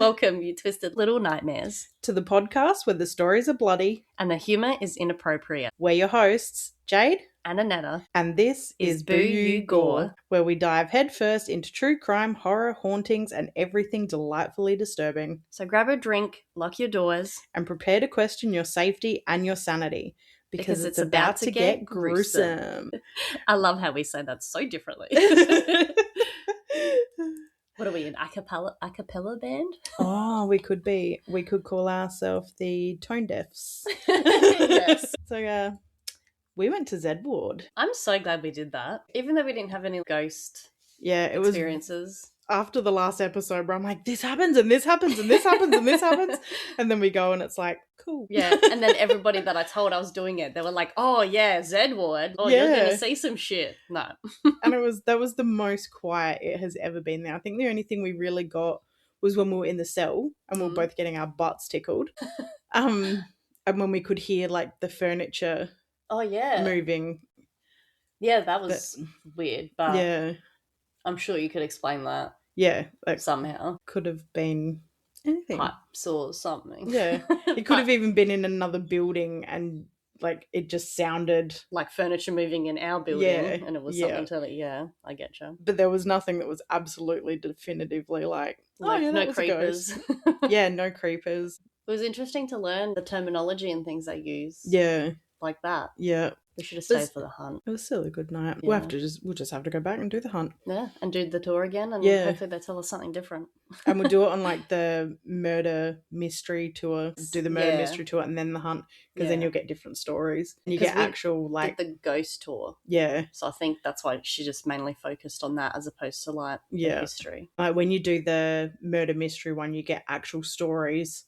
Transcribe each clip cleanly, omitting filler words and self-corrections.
Welcome, you twisted little nightmares, to the podcast where the stories are bloody and the humour is inappropriate. We're your hosts, Jade And Anetta. and this is Boo You Gore, where we dive headfirst into true crime, horror, hauntings, and everything delightfully disturbing. So grab a drink, lock your doors, and prepare to question your safety and your sanity, because it's about to get gruesome. I love how we say that so differently. What are we, an a cappella band? Oh, we could be. We could call ourselves the Tone Deafs. Yes. So, we went to Z Ward. I'm so glad we did that. Even though we didn't have any ghost experiences. After the last episode where I'm like, this happens and this happens and this happens and this happens. And then we go and it's like, cool. Yeah. And then everybody that I told I was doing it, they were like, oh yeah, Z Ward. Oh, you're going to see some shit. No. And that was the most quiet it has ever been there. I think the only thing we really got was when we were in the cell and we were both getting our butts tickled. And when we could hear like the furniture moving. Yeah, that was weird. But yeah, I'm sure you could explain that. Yeah. Like, somehow. Could have been anything. Pipes or something. Yeah. It could have even been in another building and like it just sounded like furniture moving in our building and it was something totally, I get you. But there was nothing that was absolutely definitively like no creepers. Yeah, no creepers. It was interesting to learn the terminology and things they use. Yeah. Like that. Yeah. We should have stayed for the hunt. It was still a good night. Yeah. We'll just have to go back and do the hunt. Yeah, and do the tour again and hopefully they tell us something different. And we'll do it on like the murder mystery tour. Do the murder mystery tour and then the hunt, because then you'll get different stories. And you get actual like the ghost tour. Yeah. So I think that's why she just mainly focused on that as opposed to like the history. Like when you do the murder mystery one, you get actual stories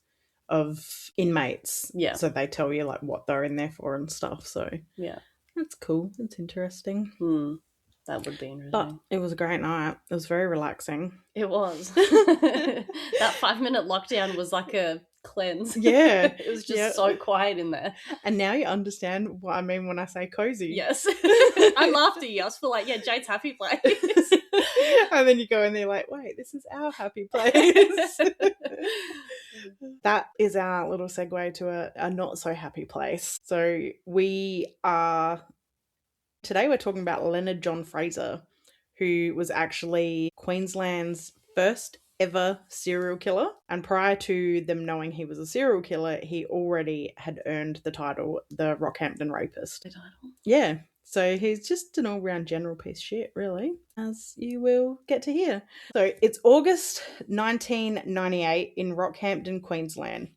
of inmates. Yeah. So they tell you like what they're in there for and stuff. So yeah. That's cool. That's interesting. That would be interesting. But it was a great night. It was very relaxing. It was. That 5-minute lockdown was like a cleanse. Yeah. It was just so quiet in there. And now you understand what I mean when I say cozy. Yes. I laughed at you. I was like, Jade's happy place. And then you go in there like, wait, this is our happy place. That is our little segue to a not so happy place. So today we're talking about Leonard John Fraser, who was actually Queensland's first ever serial killer. And prior to them knowing he was a serial killer, he already had earned the title, the Rockhampton Rapist. The title? Yeah. So he's just an all-round general piece of shit, really, as you will get to hear. So it's August 1998 in Rockhampton, Queensland.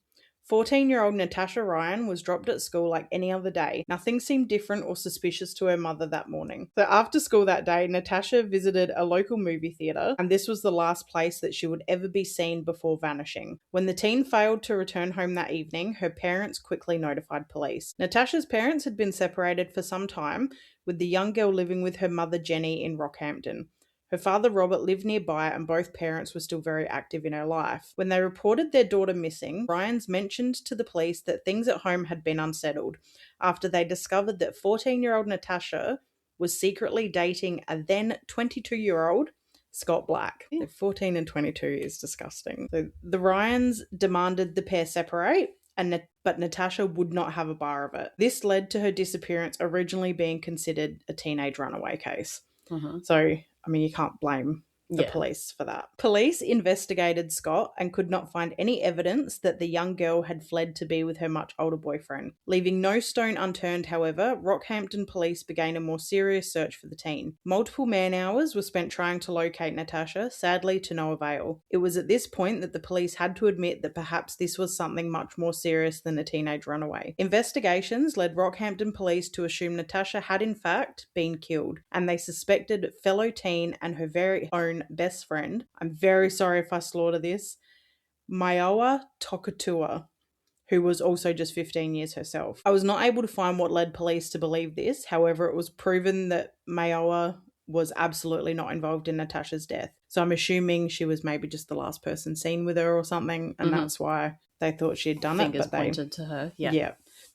14-year-old Natasha Ryan was dropped at school like any other day. Nothing seemed different or suspicious to her mother that morning. So after school that day, Natasha visited a local movie theatre, and this was the last place that she would ever be seen before vanishing. When the teen failed to return home that evening, her parents quickly notified police. Natasha's parents had been separated for some time, with the young girl living with her mother Jenny in Rockhampton. Her father, Robert, lived nearby and both parents were still very active in her life. When they reported their daughter missing, Ryans mentioned to the police that things at home had been unsettled after they discovered that 14-year-old Natasha was secretly dating a then 22-year-old Scott Black. So 14 and 22 is disgusting. So the Ryans demanded the pair separate, but Natasha would not have a bar of it. This led to her disappearance originally being considered a teenage runaway case. Mm-hmm. So I mean, you can't blame the police for that. Police investigated Scott and could not find any evidence that the young girl had fled to be with her much older boyfriend. Leaving no stone unturned, however, Rockhampton police began a more serious search for the teen. Multiple man-hours were spent trying to locate Natasha, sadly to no avail. It was at this point that the police had to admit that perhaps this was something much more serious than a teenage runaway. Investigations led Rockhampton police to assume Natasha had in fact been killed, and they suspected fellow teen and her very own best friend, I'm very sorry if I slaughter this, Mayowa Tokatua, who was also just 15 years herself. I was not able to find what led police to believe this. However, it was proven that Mayowa was absolutely not involved in Natasha's death. So I'm assuming she was maybe just the last person seen with her or something, and that's why they thought she had done Fingers it. But pointed to her. Yeah.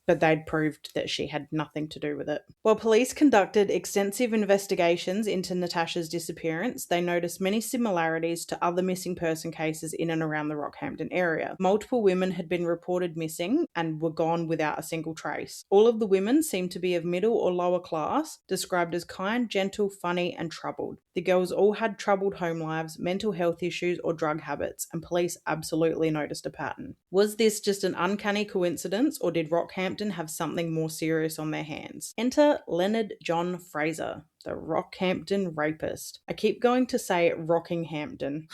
but they'd proved that she had nothing to do with it. While police conducted extensive investigations into Natasha's disappearance, they noticed many similarities to other missing person cases in and around the Rockhampton area. Multiple women had been reported missing and were gone without a single trace. All of the women seemed to be of middle or lower class, described as kind, gentle, funny, and troubled. The girls all had troubled home lives, mental health issues, or drug habits, and police absolutely noticed a pattern. Was this just an uncanny coincidence, or did Rockhampton have something more serious on their hands? Enter Leonard John Fraser, the Rockhampton Rapist. I keep going to say Rockinghampton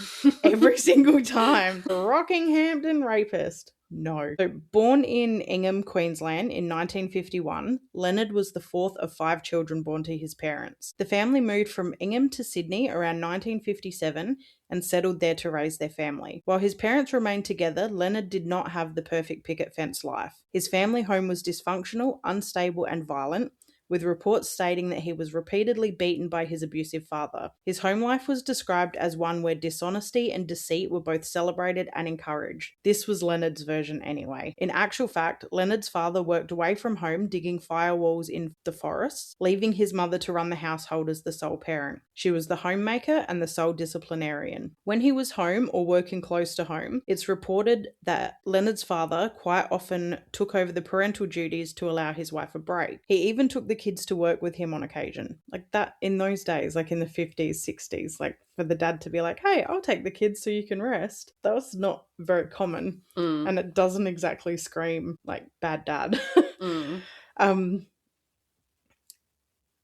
every single time. The Rockinghampton Rapist. No. So, born in Ingham, Queensland in 1951, Leonard was the fourth of 5 children born to his parents. The family moved from Ingham to Sydney around 1957 and settled there to raise their family. While his parents remained together, Leonard did not have the perfect picket fence life. His family home was dysfunctional, unstable, and violent, with reports stating that he was repeatedly beaten by his abusive father. His home life was described as one where dishonesty and deceit were both celebrated and encouraged. This was Leonard's version anyway. In actual fact, Leonard's father worked away from home digging firewalls in the forests, leaving his mother to run the household as the sole parent. She was the homemaker and the sole disciplinarian. When he was home or working close to home, it's reported that Leonard's father quite often took over the parental duties to allow his wife a break. He even took the kids to work with him on occasion. Like that in those days, like in the 50s, 60s, like for the dad to be like, hey, I'll take the kids so you can rest. That was not very common. And it doesn't exactly scream like bad dad.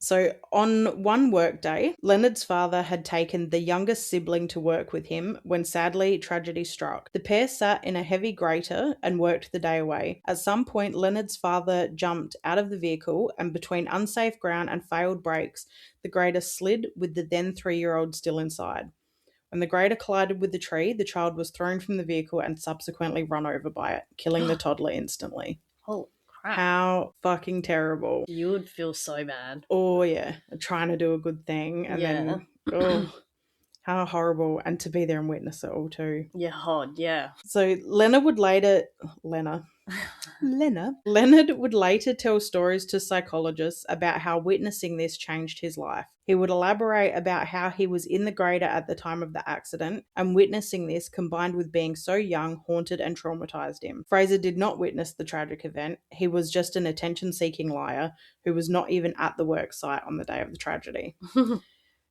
So on one workday, Leonard's father had taken the youngest sibling to work with him when sadly tragedy struck. The pair sat in a heavy grater and worked the day away. At some point, Leonard's father jumped out of the vehicle and between unsafe ground and failed brakes, the grater slid with the then 3-year-old still inside. When the grater collided with the tree, the child was thrown from the vehicle and subsequently run over by it, killing the toddler instantly. Holy crap. How fucking terrible. You would feel so bad. Oh, yeah. Trying to do a good thing. And then, oh, how horrible. And to be there and witness it all, too. Yeah, hard, yeah. So Leonard would later tell stories to psychologists about how witnessing this changed his life. He would elaborate about how he was in the grader at the time of the accident, and witnessing this, combined with being so young, haunted and traumatized him. Fraser did not witness the tragic event. He was just an attention-seeking liar who was not even at the work site on the day of the tragedy.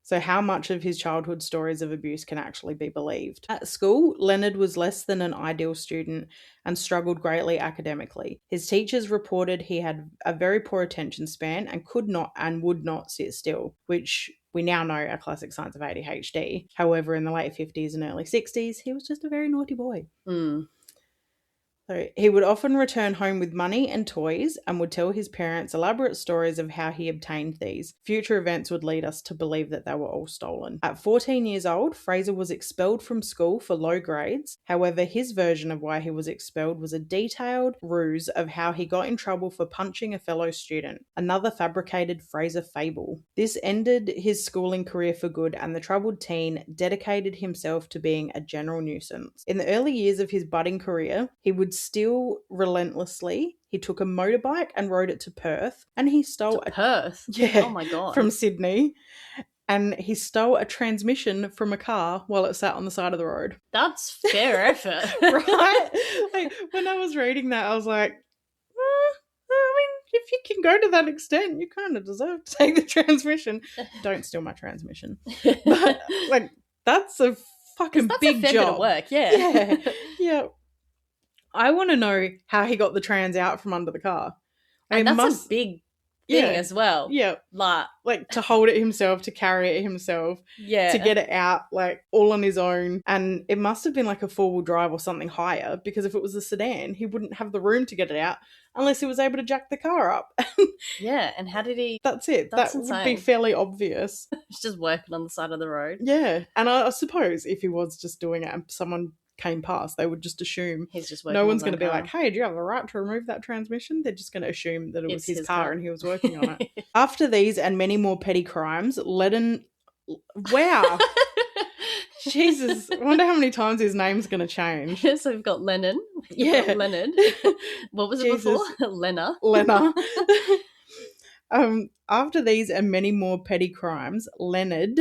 So how much of his childhood stories of abuse can actually be believed? At school, Leonard was less than an ideal student and struggled greatly academically. His teachers reported he had a very poor attention span and could not and would not sit still, which we now know are classic signs of ADHD. However, in the late 50s and early 60s, he was just a very naughty boy. So he would often return home with money and toys and would tell his parents elaborate stories of how he obtained these. Future events would lead us to believe that they were all stolen. At 14 years old, Fraser was expelled from school for low grades. However, his version of why he was expelled was a detailed ruse of how he got in trouble for punching a fellow student, another fabricated Fraser fable. This ended his schooling career for good, and the troubled teen dedicated himself to being a general nuisance. In the early years of his budding career, he would steal relentlessly. He took a motorbike and rode it to Perth, and he stole Perth? Yeah. Oh my God. From Sydney. And he stole a transmission from a car while it sat on the side of the road. That's fair effort. Right? Like, when I was reading that, I was like, I mean, if you can go to that extent, you kind of deserve to take the transmission. Don't steal my transmission. But, like, that's a fucking big fair job. Bit of work, yeah. Yeah. I want to know how he got the trans out from under the car. And that's a big thing as well. Yeah. Like to hold it himself, to carry it himself. Yeah. To get it out, like, all on his own. And it must have been like a 4-wheel drive or something higher, because if it was a sedan, he wouldn't have the room to get it out unless he was able to jack the car up. Yeah, and how did he... That's it. That's that insane. Would be fairly obvious. He's just working on the side of the road. Yeah. And I suppose if he was just doing it and someone came past, they would just assume he's just working. No one's going to be like, hey, do you have the right to remove that transmission? They're just going to assume that it was his car and he was working on it. After these and many more petty crimes, Wow. Jesus, I wonder how many times his name's going to change. So we've got Lennon. We've got Leonard. What was it before? Lena. After these and many more petty crimes, Leonard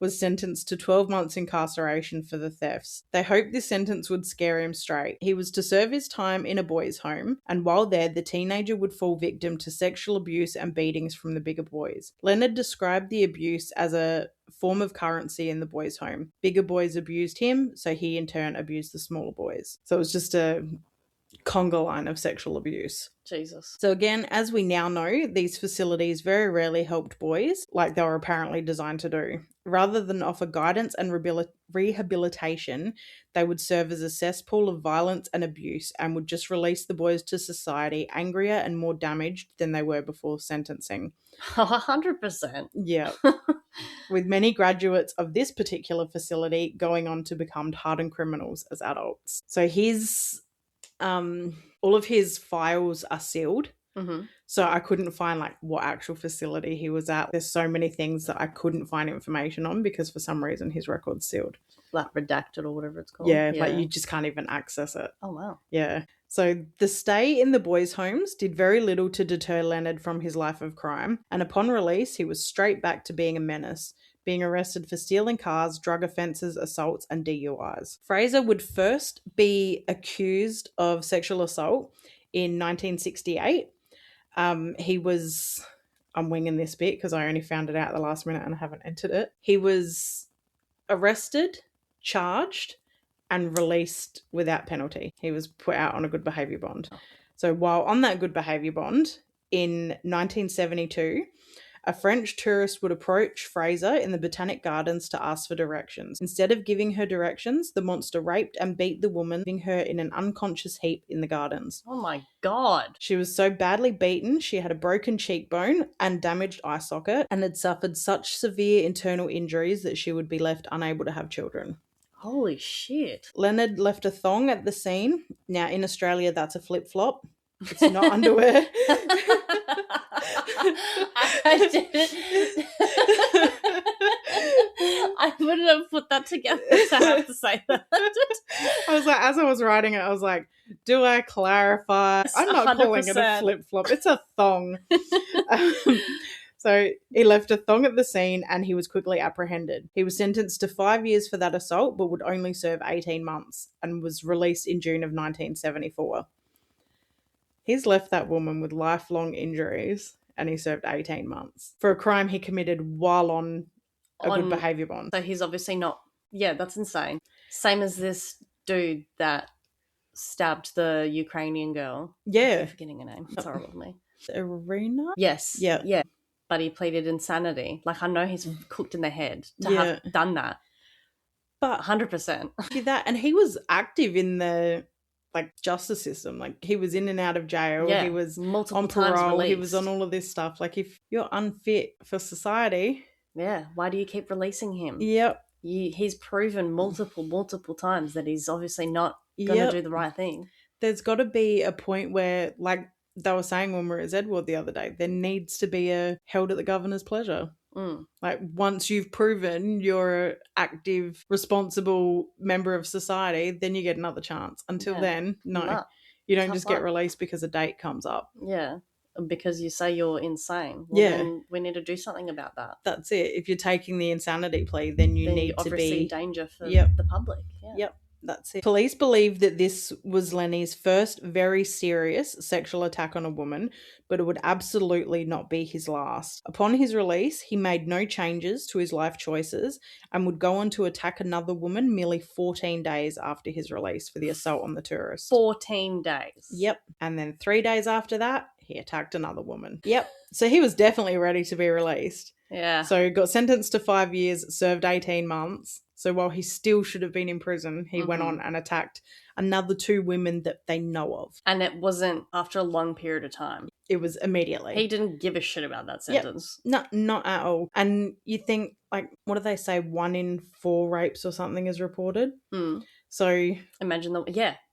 was sentenced to 12 months incarceration for the thefts. They hoped this sentence would scare him straight. He was to serve his time in a boys' home, and while there, the teenager would fall victim to sexual abuse and beatings from the bigger boys. Leonard described the abuse as a form of currency in the boys' home. Bigger boys abused him, so he in turn abused the smaller boys. So it was just a conga line of sexual abuse. Jesus. So again, as we now know, these facilities very rarely helped boys like they were apparently designed to do. Rather than offer guidance and rehabilitation, they would serve as a cesspool of violence and abuse and would just release the boys to society angrier and more damaged than they were before sentencing. 100%. Yeah. With many graduates of this particular facility going on to become hardened criminals as adults. So his all of his files are sealed. Mm-hmm. So I couldn't find like what actual facility he was at. There's so many things that I couldn't find information on because for some reason his record's sealed. Like redacted or whatever it's called. Yeah, like you just can't even access it. Oh, wow. Yeah. So the stay in the boys' homes did very little to deter Leonard from his life of crime. And upon release, he was straight back to being a menace, being arrested for stealing cars, drug offences, assaults, and DUIs. Fraser would first be accused of sexual assault in 1968. He was, I'm winging this bit because I only found it out at the last minute and I haven't entered it. He was arrested, charged, and released without penalty. He was put out on a good behaviour bond. So while on that good behaviour bond, in 1972, a French tourist would approach Fraser in the Botanic Gardens to ask for directions. Instead of giving her directions, the monster raped and beat the woman, leaving her in an unconscious heap in the gardens. Oh my God. She was so badly beaten, she had a broken cheekbone and damaged eye socket and had suffered such severe internal injuries that she would be left unable to have children. Holy shit. Leonard left a thong at the scene. Now, in Australia, that's a flip-flop. It's not underwear. I didn't. I wouldn't have put that together to have to say that. I was like, as I was writing it, I was like, do I clarify? I'm not 100%. calling it a flip-flop. It's a thong. So he left a thong at the scene and he was quickly apprehended. He was sentenced to 5 years for that assault, but would only serve 18 months and was released in June of 1974. He's left that woman with lifelong injuries and he served 18 months for a crime he committed while on a good behaviour bond. So he's obviously not... Yeah, that's insane. Same as this dude that stabbed the Ukrainian girl. Yeah. I'm forgetting her name. It's horrible of me. Arena? Yes. Yeah. Yeah. But he pleaded insanity. Like, I know he's cooked in the head to have done that. But 100%. That, and he was active in the justice system. Like, he was in and out of jail. Yeah, he was multiple on times parole. released. He was on all of this stuff. Like, if you're unfit for society, yeah, why do you keep releasing him? Yep. He's proven multiple times that he's obviously not going to do the right thing. There's got to be a point where, like they were saying when we were at Zedward the other day, there needs to be a held at the governor's pleasure. Like, once you've proven you're an active, responsible member of society, then you get another chance. Until then, no. You don't just get released because a date comes up. Yeah, because you say you're insane. Well, then we need to do something about that. That's it. If you're taking the insanity plea, then you need to be... danger for the public. Yeah. Yep. That's it. Police believe that this was Lenny's first very serious sexual attack on a woman, but it would absolutely not be his last. Upon his release, he made no changes to his life choices and would go on to attack another woman merely 14 days after his release for the assault on the tourist. 14 days? Yep. And then 3 days after that, he attacked another woman. Yep. So he was definitely ready to be released. Yeah. So he got sentenced to 5 years, served 18 months. So while he still should have been in prison, he went on and attacked another 2 women that they know of. And it wasn't after a long period of time. It was immediately. He didn't give a shit about that sentence. No, not at all. And you think, like, what do they say? 1 in 4 rapes or something is reported. So imagine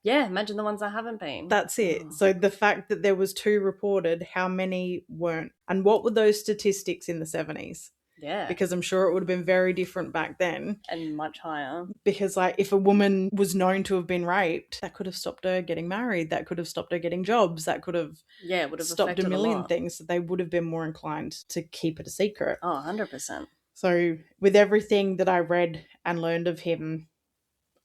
imagine the ones that haven't been. That's it. So the fact that there was 2 reported, how many weren't? And what were those statistics in the 70s? Yeah. Because I'm sure it would have been very different back then. And much higher. Because, like, if a woman was known to have been raped, that could have stopped her getting married. That could have stopped her getting jobs. That could have, it would have stopped a million lot. things. So they would have been more inclined to keep it a secret. Oh, 100%. So with everything that I read and learned of him,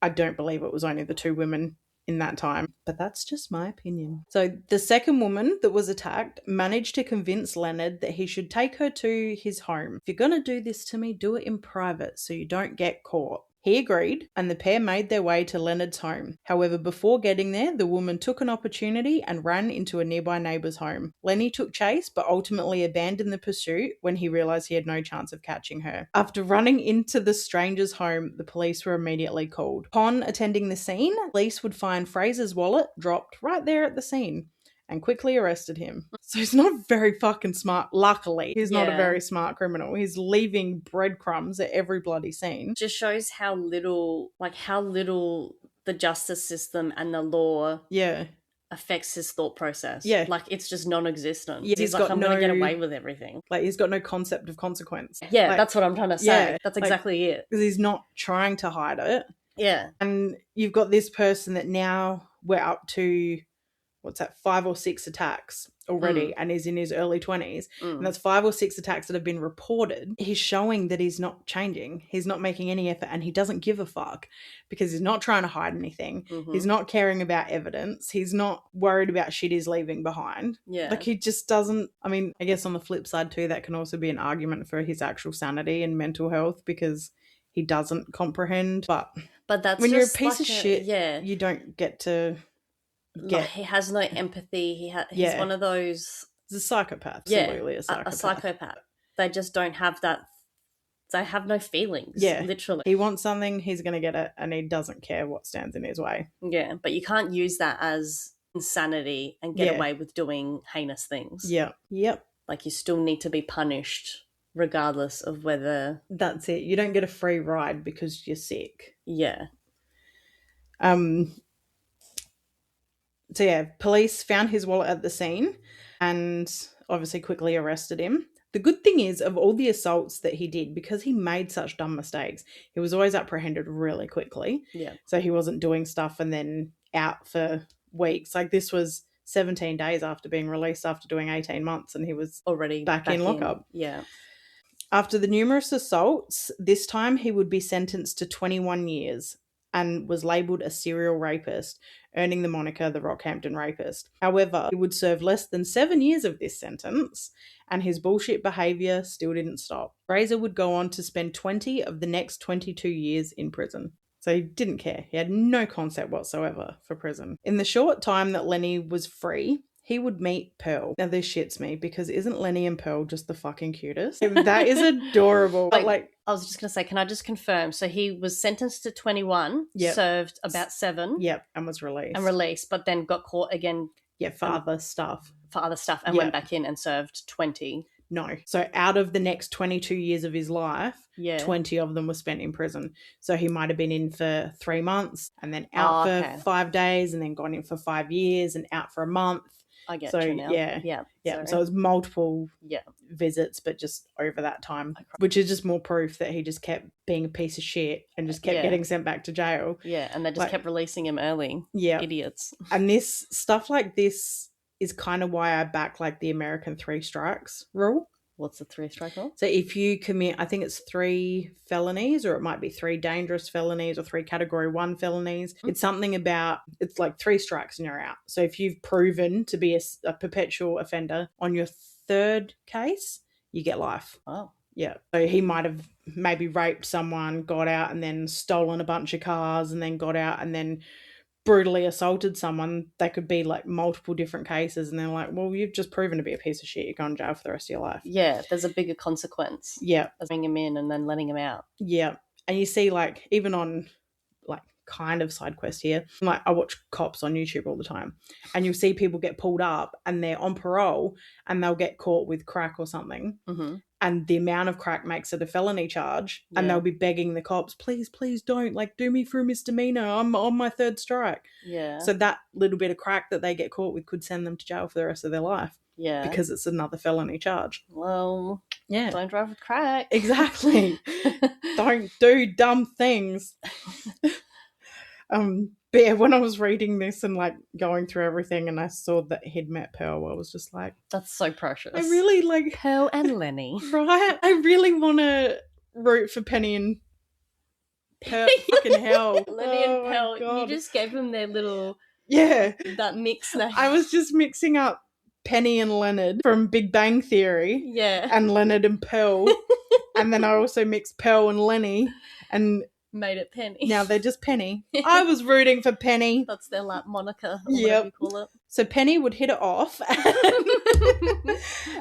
I don't believe it was only the two women in that time, but that's just my opinion. So the second woman that was attacked managed to convince Leonard that he should take her to his home. If you're going to do this to me, do it in private so you don't get caught. He agreed, and the pair made their way to Leonard's home. However, before getting there, the woman took an opportunity and ran into a nearby neighbour's home. Lenny took chase, but ultimately abandoned the pursuit when he realised he had no chance of catching her. After running into the stranger's home, the police were immediately called. Upon attending the scene, police would find Fraser's wallet dropped right there at the scene and quickly arrested him. So he's not very fucking smart. Luckily, he's not a very smart criminal. He's leaving breadcrumbs at every bloody scene. Just shows how little the justice system and the law affects his thought process. Yeah. Like, it's just non-existent. Yeah, he's like, I'm going to get away with everything. Like, he's got no concept of consequence. Yeah, like, that's what I'm trying to say. Yeah, that's exactly it. Because he's not trying to hide it. Yeah. And you've got this person that now we're up to, 5 or 6 attacks already, and is in his early 20s. And that's 5 or 6 attacks that have been reported. He's showing that he's not changing. He's not making any effort, and he doesn't give a fuck because he's not trying to hide anything. He's not caring about evidence. He's not worried about shit he's leaving behind. Yeah. Like, he just doesn't. I mean, I guess on the flip side too, that can also be an argument for his actual sanity and mental health because he doesn't comprehend. But that's when you're a just piece of shit, yeah, you don't get to like, he has no empathy. He's one of those. He's a psychopath. Absolutely a psychopath. A psychopath. They just don't have that. They have no feelings. Yeah, literally. He wants something, he's going to get it, and he doesn't care what stands in his way. Yeah, but you can't use that as insanity and get away with doing heinous things. Yeah. Yep. Like, you still need to be punished regardless of whether... That's it. You don't get a free ride because you're sick. Yeah. So yeah, police found his wallet at the scene and obviously quickly arrested him. The good thing is, of all the assaults that he did, because he made such dumb mistakes, he was always apprehended really quickly. Yeah. So he wasn't doing stuff and then out for weeks. Like, this was 17 days after being released after doing 18 months, and he was already back in lockup. Yeah. After the numerous assaults, this time he would be sentenced to 21 years and was labelled a serial rapist, earning the moniker the Rockhampton Rapist. However, he would serve less than 7 years of this sentence, and his bullshit behaviour still didn't stop. Fraser would go on to spend 20 of the next 22 years in prison. So he didn't care. He had no concept whatsoever for prison. In the short time that Lenny was free, he would meet Pearl. Now, this shits me because isn't Lenny and Pearl just the fucking cutest? That is adorable. But like, I was just going to say, can I just confirm? So he was sentenced to 21, served about 7. Yep, and was released. But then got caught again. Yeah, for other stuff. And went back in and served 20. No. So out of the next 22 years of his life, 20 of them were spent in prison. So he might have been in for 3 months and then out for 5 days and then gone in for 5 years and out for a month. I get you now. Yeah. So it was multiple visits, but just over that time, which is just more proof that he just kept being a piece of shit and just kept getting sent back to jail. Yeah, and they just kept releasing him early. Yeah. Idiots. And this stuff like this is kind of why I back like the American 3 strikes rule. What's the 3 strike rule? So if you commit, I think it's 3 felonies, or it might be 3 dangerous felonies or 3 category 1 felonies. It's something about, it's like 3 strikes and you're out. So if you've proven to be a perpetual offender on your 3rd case, you get life. Oh. Yeah. So he might have maybe raped someone, got out and then stolen a bunch of cars and then got out and then brutally assaulted someone. They could be like multiple different cases, and they're like, well, you've just proven to be a piece of shit. You're going to jail for the rest of your life. Yeah, there's a bigger consequence. Yeah. As bringing him in and then letting him out. Yeah. And you see, like, even on like kind of side quest here. Like, I watch cops on YouTube all the time, and you'll see people get pulled up and they're on parole and they'll get caught with crack or something. Mm-hmm. And the amount of crack makes it a felony charge. And they'll be begging the cops, please, please don't. Like, do me for a misdemeanor. I'm on my 3rd strike. Yeah. So that little bit of crack that they get caught with could send them to jail for the rest of their life. Yeah. Because it's another felony charge. Well, yeah. Don't drive with crack. Exactly. Don't do dumb things. But yeah, when I was reading this and like going through everything and I saw that he'd met Pearl, I was just like, that's so precious. I really like Pearl and Lenny. Right? I really want to root for Penny and Pearl. Fucking hell. Lenny and Pearl, you just gave them their little that mix name. I was just mixing up Penny and Leonard from Big Bang Theory. Yeah. And Leonard and Pearl. And then I also mixed Pearl and Lenny and made it Penny. Now they're just Penny. I was rooting for Penny. That's their like moniker, or whatever you call it. So Penny would hit it off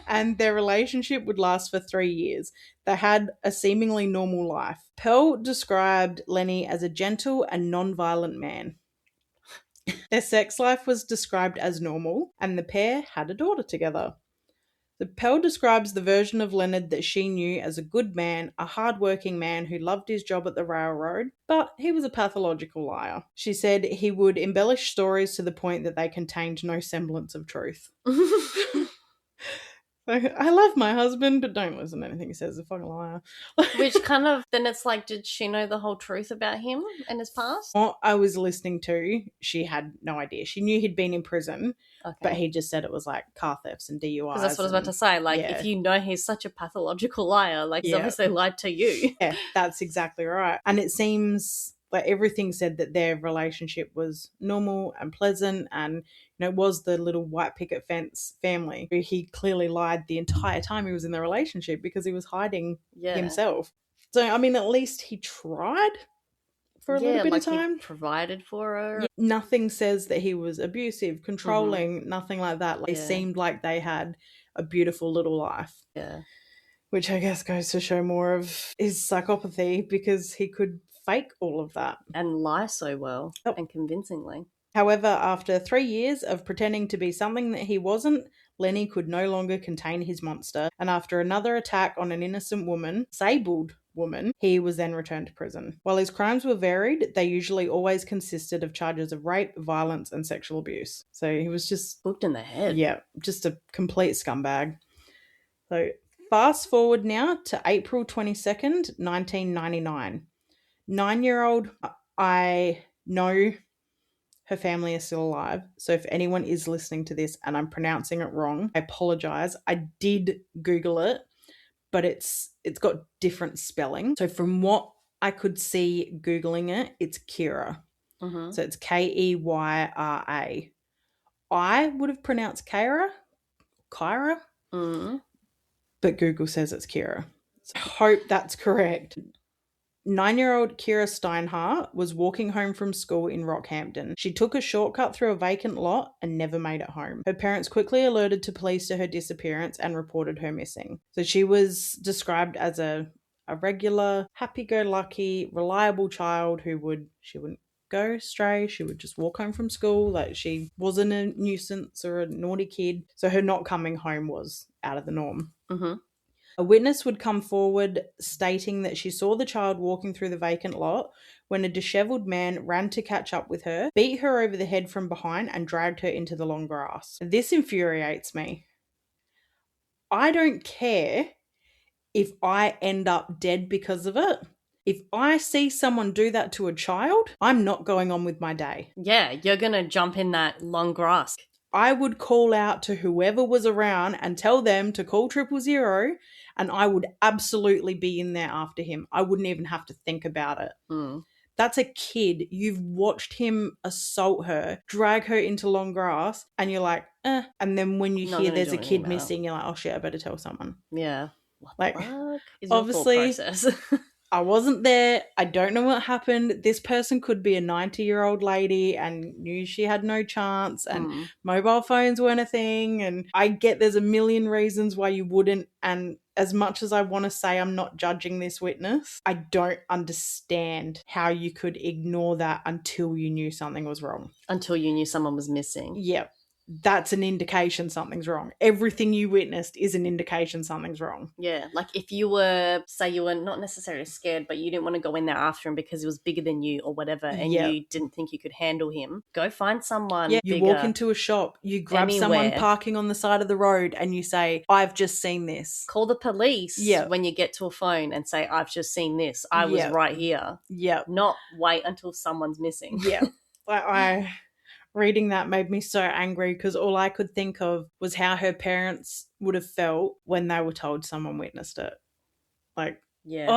and their relationship would last for 3 years. They had a seemingly normal life. Pearl described Lenny as a gentle and non-violent man. Their sex life was described as normal and the pair had a daughter together. The Pearl describes the version of Leonard that she knew as a good man, a hard-working man who loved his job at the railroad, but he was a pathological liar. She said he would embellish stories to the point that they contained no semblance of truth. I love my husband, but don't listen to anything he says. He's a fucking liar. Which kind of, then it's like, did she know the whole truth about him and his past? What I was listening to, she had no idea. She knew he'd been in prison, but he just said it was like car thefts and DUIs. Because that's what I was about to say. Like, if you know he's such a pathological liar, like, he's obviously lied to you. Yeah, that's exactly right. And it seems like everything said that their relationship was normal and pleasant and, you know, it was the little white picket fence family. He clearly lied the entire time he was in the relationship because he was hiding himself. So, I mean, at least he tried for a little bit of time. He provided for her. Yeah. Nothing says that he was abusive, controlling, nothing like that. Like, it seemed like they had a beautiful little life. Yeah. Which I guess goes to show more of his psychopathy because he could fake all of that. And lie so well and convincingly. However, after 3 years of pretending to be something that he wasn't, Lenny could no longer contain his monster. And after another attack on an innocent woman, disabled woman, he was then returned to prison. While his crimes were varied, they usually always consisted of charges of rape, violence, and sexual abuse. So he was just... booked in the head. Yeah, just a complete scumbag. So fast forward now to April 22nd, 1999. 9-year-old, I know her family is still alive. So if anyone is listening to this and I'm pronouncing it wrong, I apologize. I did Google it, but it's got different spelling. So from what I could see Googling it, it's Kira. Mm-hmm. So it's Keyra. I would have pronounced Kyra, but Google says it's Kira. So I hope that's correct. 9-year-old Kira Steinhardt was walking home from school in Rockhampton. She took a shortcut through a vacant lot and never made it home. Her parents quickly alerted to police to her disappearance and reported her missing. So she was described as a regular, happy-go-lucky, reliable child she wouldn't go astray. She would just walk home from school. Like, she wasn't a nuisance or a naughty kid. So her not coming home was out of the norm. Mm-hmm. A witness would come forward stating that she saw the child walking through the vacant lot when a dishevelled man ran to catch up with her, beat her over the head from behind and dragged her into the long grass. This infuriates me. I don't care if I end up dead because of it. If I see someone do that to a child, I'm not going on with my day. Yeah, you're going to jump in that long grass. I would call out to whoever was around and tell them to call 000, and I would absolutely be in there after him. I wouldn't even have to think about it. Mm. That's a kid. You've watched him assault her, drag her into long grass, and you're like, eh. And then when you hear there's a kid missing, you're like, oh shit, I better tell someone. Yeah. Like, obviously, I wasn't there. I don't know what happened. This person could be a 90-year-old lady and knew she had no chance, and mobile phones weren't a thing. And I get there's a million reasons why you wouldn't. And as much as I want to say I'm not judging this witness, I don't understand how you could ignore that until you knew something was wrong. Until you knew someone was missing. Yeah. That's an indication something's wrong. Everything you witnessed is an indication something's wrong. Yeah, like if you were, say you were not necessarily scared, but you didn't want to go in there after him because he was bigger than you or whatever, and you didn't think you could handle him, go find someone you bigger. walk into a shop, you grab someone parking on the side of the road and you say, I've just seen this. Call the police when you get to a phone and say, I've just seen this. I was right here. Yeah. Not wait until someone's missing. Yeah. Reading that made me so angry because all I could think of was how her parents would have felt when they were told someone witnessed it. Like, there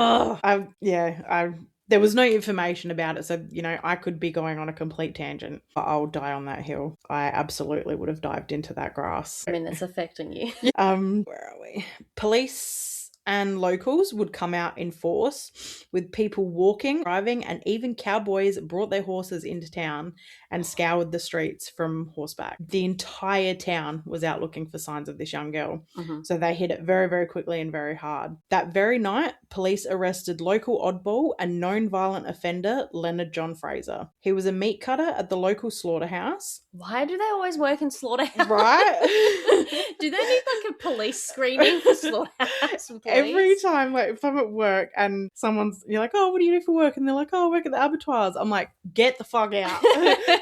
was no information about it. So, I could be going on a complete tangent, but I'll die on that hill. I absolutely would have dived into that grass. I mean, it's affecting you. Where are we? Police and locals would come out in force with people walking, driving, and even cowboys brought their horses into town and scoured the streets from horseback. The entire town was out looking for signs of this young girl. Mm-hmm. So they hit it very, very quickly and very hard. That very night, police arrested local oddball and known violent offender Leonard John Fraser. He was a meat cutter at the local slaughterhouse. Why do they always work in slaughterhouse? Right? Do they need like a police screening for slaughterhouse employees? Every time, like, if I'm at work and you're like, oh, what do you do for work? And they're like, oh, I work at the abattoirs. I'm like, get the fuck out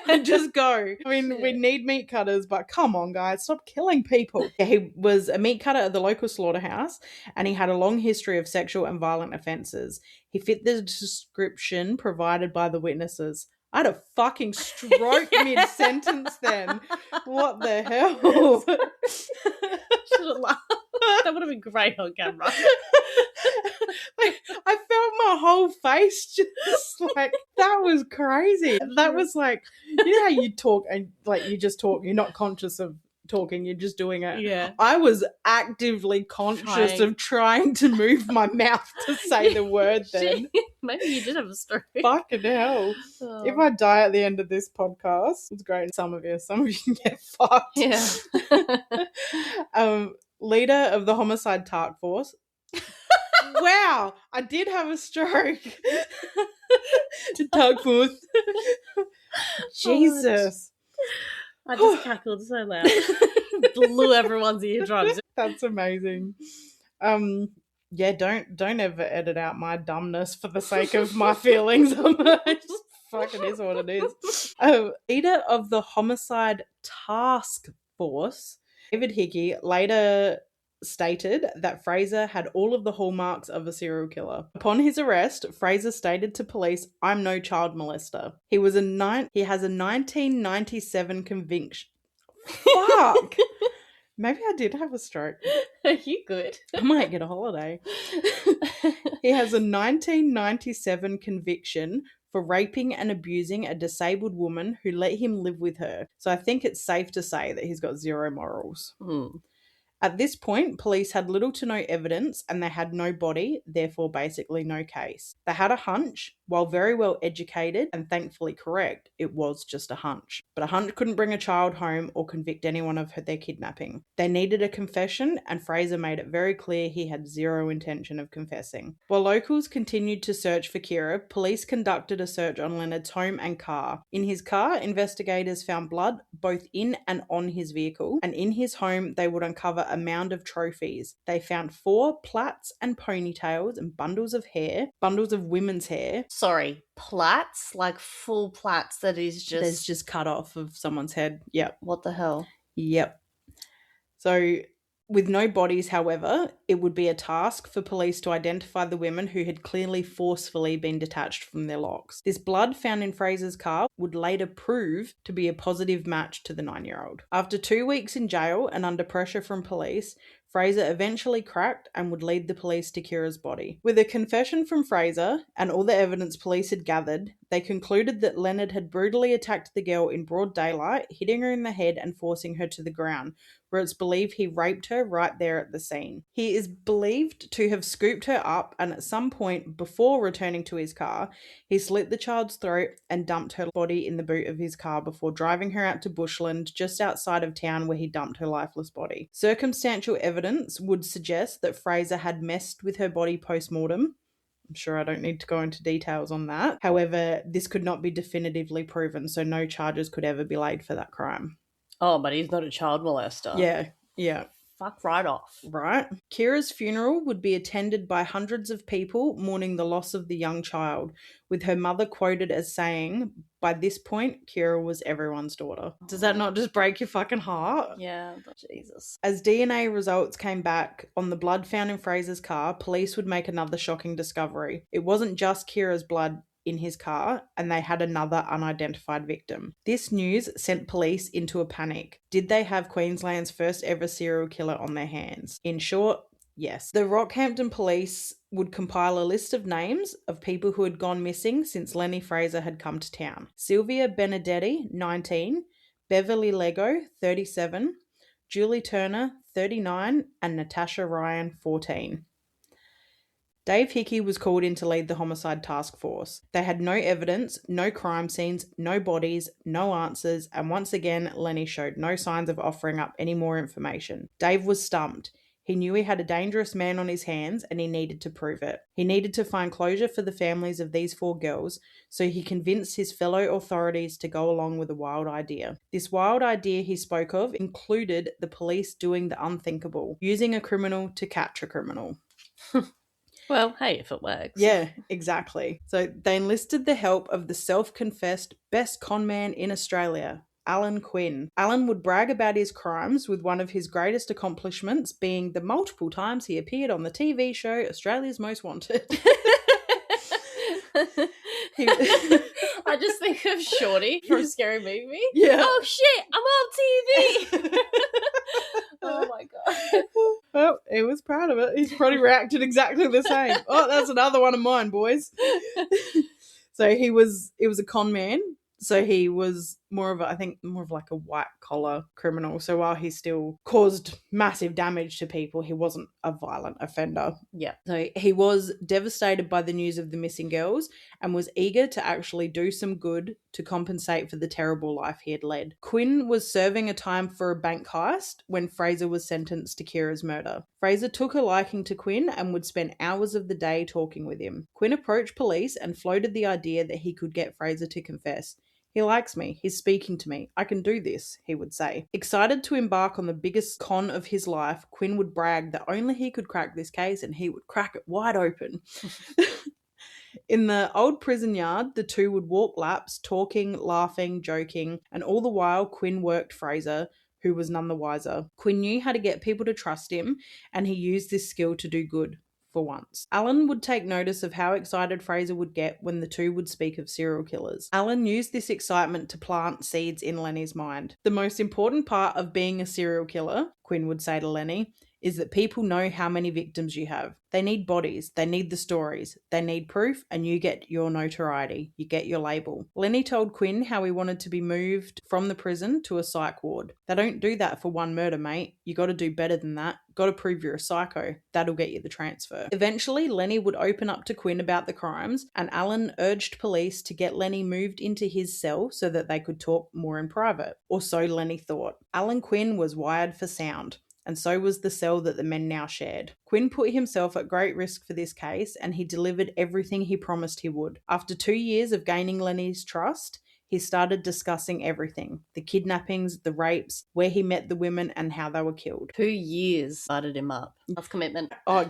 and just go. I mean, we need meat cutters, but come on, guys, stop killing people. He was a meat cutter at the local slaughterhouse and he had a long history of sexual and violent offences. He fit the description provided by the witnesses. I had a fucking stroke mid-sentence then. What the hell? Should have laughed. That would have been great on camera. Like, I felt my whole face just like, that was crazy. That was like, you know how you talk and like you just talk, you're not conscious of talking, you're just doing it. Yeah. I was actively conscious of trying to move my mouth to say the word then. Maybe you did have a stroke. Fucking hell. Oh. If I die at the end of this podcast, it's great. Some of you can get fucked. Yeah. Leader of the homicide task force. Wow, I did have a stroke. Task force. Jesus. I just cackled so loud. Blew everyone's eardrums. That's amazing. Yeah, don't ever edit out my dumbness for the sake of my feelings. Just fucking is what it is. Leader of the homicide task force, David Hickey, later stated that Fraser had all of the hallmarks of a serial killer. Upon his arrest, Fraser stated to police, "I'm no child molester." He has a 1997 conviction. Fuck. Maybe I did have a stroke. Are you good? I might get a holiday. He has a 1997 conviction for raping and abusing a disabled woman who let him live with her. So I think it's safe to say that he's got zero morals. At this point, police had little to no evidence and they had no body, therefore basically no case. They had a hunch. While very well educated and thankfully correct, it was just a hunch. But a hunch couldn't bring a child home or convict anyone of their kidnapping. They needed a confession and Fraser made it very clear he had zero intention of confessing. While locals continued to search for Kira, police conducted a search on Leonard's home and car. In his car, investigators found blood both in and on his vehicle, and in his home they would uncover a mound of trophies. They found 4 plaits and ponytails and bundles of hair, bundles of women's hair. Sorry, plaits? Like full plaits that is just... There's just cut off of someone's head. Yep. What the hell? Yep. So, with no bodies, however, it would be a task for police to identify the women who had clearly forcefully been detached from their locks. This blood found in Fraser's car would later prove to be a positive match to the 9-year-old. After 2 weeks in jail and under pressure from police, Fraser eventually cracked and would lead the police to Kira's body. With a confession from Fraser and all the evidence police had gathered, they concluded that Leonard had brutally attacked the girl in broad daylight, hitting her in the head and forcing her to the ground, where it's believed he raped her right there at the scene. He is believed to have scooped her up and at some point before returning to his car, he slit the child's throat and dumped her body in the boot of his car before driving her out to bushland just outside of town where he dumped her lifeless body. Circumstantial evidence evidence would suggest that Fraser had messed with her body post-mortem. I'm sure I don't need to go into details on that. However, this could not be definitively proven, so no charges could ever be laid for that crime. Oh, but he's not a child molester. Yeah. Fuck right off. Right. Kira's funeral would be attended by hundreds of people mourning the loss of the young child, with her mother quoted as saying, "By this point, Kira was everyone's daughter." Does that not just break your fucking heart? Yeah, but Jesus. As DNA results came back on the blood found in Fraser's car, police would make another shocking discovery. It wasn't just Kira's blood in his car, and they had another unidentified victim. This news sent police into a panic. Did they have Queensland's first ever serial killer on their hands? In short, yes. The Rockhampton police would compile a list of names of people who had gone missing since Lenny Fraser had come to town. Sylvia Benedetti, 19, Beverly Lego, 37, Julie Turner, 39, and Natasha Ryan, 14. Dave Hickey was called in to lead the homicide task force. They had no evidence, no crime scenes, no bodies, no answers, and once again, Lenny showed no signs of offering up any more information. Dave was stumped. He knew he had a dangerous man on his hands and he needed to prove it. He needed to find closure for the families of these 4 girls, so he convinced his fellow authorities to go along with a wild idea. This wild idea he spoke of included the police doing the unthinkable, using a criminal to catch a criminal. Well, hey, if it works. Yeah, exactly. So they enlisted the help of the self-confessed best con man in Australia, Alan Quinn. Alan would brag about his crimes, with one of his greatest accomplishments being the multiple times he appeared on the TV show Australia's Most Wanted. I just think of Shorty from Scary Movie. Yeah. Oh shit, I'm on TV. Oh my god. Well, he was proud of it. He's probably reacted exactly the same. Oh, that's another one of mine, boys. So it was a con man. So he was more of like a white collar criminal. So while he still caused massive damage to people, he wasn't a violent offender. Yeah. So he was devastated by the news of the missing girls and was eager to actually do some good to compensate for the terrible life he had led. Quinn was serving a time for a bank heist when Fraser was sentenced to Kira's murder. Fraser took a liking to Quinn and would spend hours of the day talking with him. Quinn approached police and floated the idea that he could get Fraser to confess. "He likes me. He's speaking to me. I can do this," he would say. Excited to embark on the biggest con of his life, Quinn would brag that only he could crack this case and he would crack it wide open. In the old prison yard, the two would walk laps, talking, laughing, joking, and all the while Quinn worked Fraser, who was none the wiser. Quinn knew how to get people to trust him, and he used this skill to do good. For once. Alan would take notice of how excited Fraser would get when the two would speak of serial killers. Alan used this excitement to plant seeds in Lenny's mind. "The most important part of being a serial killer," Quinn would say to Lenny, "is that people know how many victims you have. They need bodies, they need the stories, they need proof, and you get your notoriety. You get your label." Lenny told Quinn how he wanted to be moved from the prison to a psych ward. "They don't do that for one murder, mate. You got to do better than that. Got to prove you're a psycho. That'll get you the transfer." Eventually, Lenny would open up to Quinn about the crimes, and Alan urged police to get Lenny moved into his cell so that they could talk more in private. Or so Lenny thought. Alan Quinn was wired for sound, and so was the cell that the men now shared. Quinn put himself at great risk for this case, and he delivered everything he promised he would. After 2 years of gaining Lenny's trust, he started discussing everything. The kidnappings, the rapes, where he met the women, and how they were killed. 2 years started him up. That's commitment. Oh, it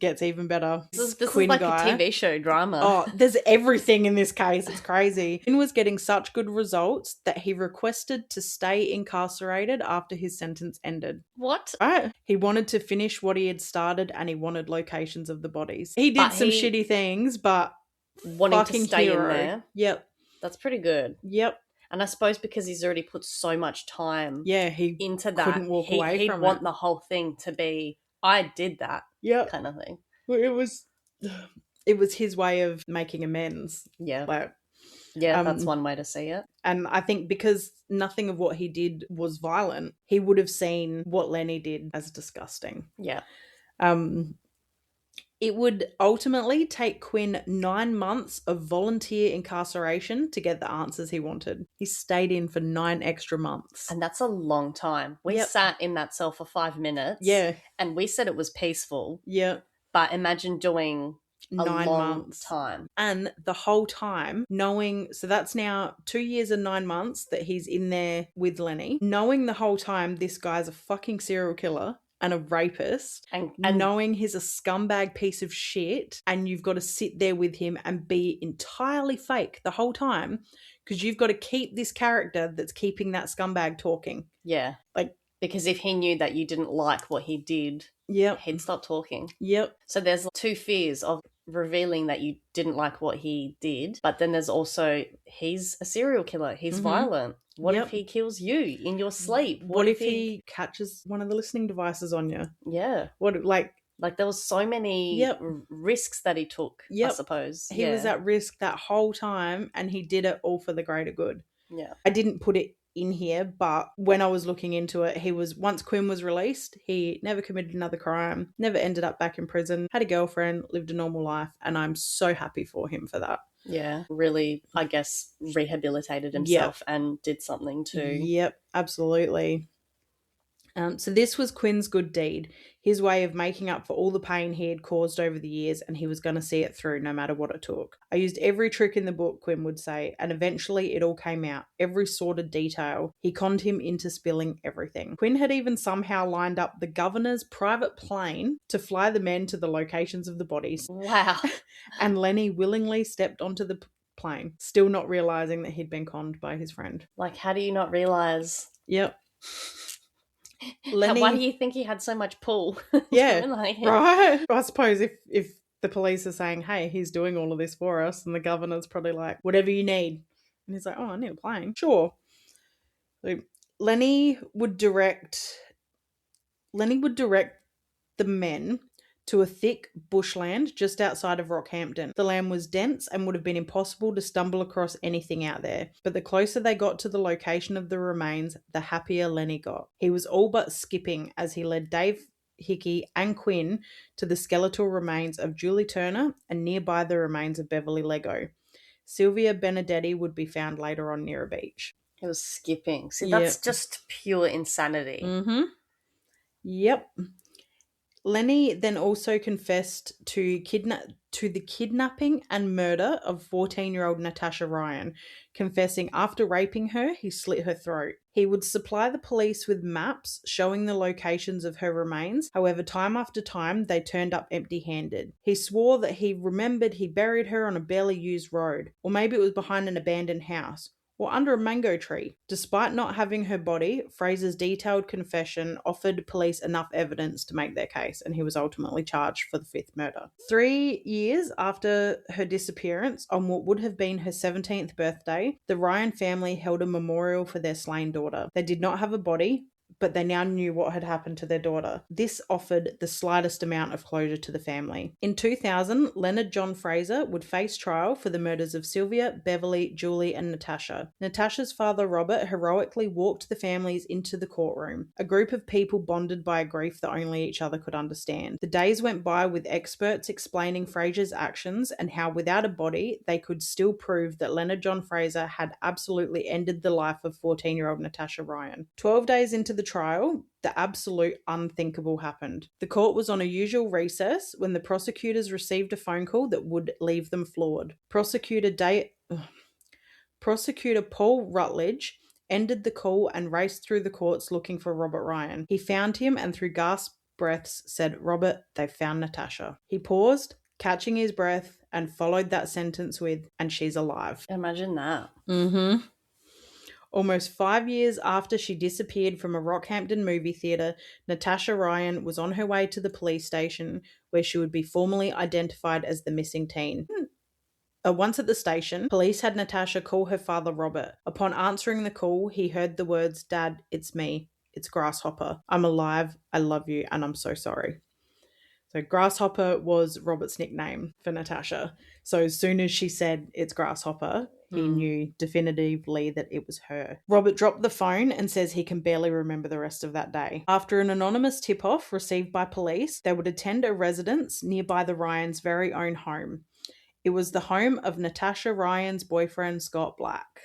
gets even better. This is like a TV show drama. Oh, there's everything in this case. It's crazy. Quinn was getting such good results that he requested to stay incarcerated after his sentence ended. What? Right. He wanted to finish what he had started, and he wanted locations of the bodies. He did some shitty things, but wanting to stay in there. Yep. That's pretty good. Yep. And I suppose because he's already put so much time into that, couldn't walk away he'd from want it. The whole thing to be, I did that kind of thing. Well, it was his way of making amends. Yeah. That's one way to see it. And I think because nothing of what he did was violent, he would have seen what Lenny did as disgusting. Yeah. It would ultimately take Quinn 9 months of volunteer incarceration to get the answers he wanted. He stayed in for 9 extra months. And that's a long time. We sat in that cell for 5 minutes. Yeah. And we said it was peaceful. Yeah. But imagine doing 9 long months. time. And the whole time knowing, so that's now 2 years and 9 months that he's in there with Lenny, knowing the whole time this guy's a fucking serial killer and a rapist, and knowing he's a scumbag piece of shit, and you've got to sit there with him and be entirely fake the whole time because you've got to keep this character that's keeping that scumbag talking. Yeah. Like, because if he knew that you didn't like what he did, he'd stop talking. Yep. So there's 2 fears of revealing that you didn't like what he did, but then there's also he's a serial killer. He's violent. What if he kills you in your sleep? What if he catches one of the listening devices on you? Yeah. What, like there was so many risks that he took, I suppose. He was at risk that whole time, and he did it all for the greater good. Yeah. I didn't put it in here, but when I was looking into it, once Quinn was released, he never committed another crime, never ended up back in prison, had a girlfriend, lived a normal life, and I'm so happy for him for that. Yeah, really, I guess, rehabilitated himself and did something too. Yep, absolutely. So this was Quinn's good deed, his way of making up for all the pain he had caused over the years, and he was going to see it through no matter what it took. I used every trick in the book, Quinn would say, and eventually it all came out, every sordid detail. He conned him into spilling everything. Quinn had even somehow lined up the governor's private plane to fly the men to the locations of the bodies. Wow. And Lenny willingly stepped onto the plane, still not realising that he'd been conned by his friend. Like, how do you not realise? Yep. Lenny, why do you think he had so much pull? Yeah, right. I suppose if the police are saying, hey, he's doing all of this for us, and the governor's probably like, whatever you need. And he's like, oh, I need a plane. Sure. So Lenny would direct the men to a thick bushland just outside of Rockhampton. The land was dense and would have been impossible to stumble across anything out there, but the closer they got to the location of the remains, the happier Lenny got. He was all but skipping as he led Dave, Hickey and Quinn to the skeletal remains of Julie Turner and nearby the remains of Beverly Lego. Sylvia Benedetti would be found later on near a beach. He was skipping. See, that's just pure insanity. Mm-hmm. Yep. Lenny then also confessed to the kidnapping and murder of 14-year-old Natasha Ryan, confessing after raping her, he slit her throat. He would supply the police with maps showing the locations of her remains. However, time after time, they turned up empty-handed. He swore that he remembered he buried her on a barely used road, or maybe it was behind an abandoned house, or under a mango tree. Despite not having her body, Fraser's detailed confession offered police enough evidence to make their case, and he was ultimately charged for the 5th murder. 3 years after her disappearance, on what would have been her 17th birthday, the Ryan family held a memorial for their slain daughter. They did not have a body, but they now knew what had happened to their daughter. This offered the slightest amount of closure to the family. In 2000, Leonard John Fraser would face trial for the murders of Sylvia, Beverly, Julie, and Natasha. Natasha's father, Robert, heroically walked the families into the courtroom, a group of people bonded by a grief that only each other could understand. The days went by with experts explaining Fraser's actions and how without a body, they could still prove that Leonard John Fraser had absolutely ended the life of 14-year-old Natasha Ryan. 12 days into the trial, the absolute unthinkable happened. The court was on a usual recess when the prosecutors received a phone call that would leave them floored. Prosecutor Paul Rutledge ended the call and raced through the courts looking for Robert Ryan. He found him and through gasped breaths said, "Robert, they've found Natasha." He paused, catching his breath, and followed that sentence with, "and she's alive." Imagine that. Mm-hmm. Almost 5 years after she disappeared from a Rockhampton movie theatre, Natasha Ryan was on her way to the police station where she would be formally identified as the missing teen. Once at the station, police had Natasha call her father Robert. Upon answering the call, he heard the words, "Dad, it's me. It's Grasshopper. I'm alive. I love you, and I'm so sorry." So Grasshopper was Robert's nickname for Natasha. So as soon as she said, "It's Grasshopper," he knew definitively that it was her. Robert dropped the phone and says he can barely remember the rest of that day. After an anonymous tip-off received by police, they would attend a residence nearby the Ryans' very own home. It was the home of Natasha Ryan's boyfriend, Scott Black.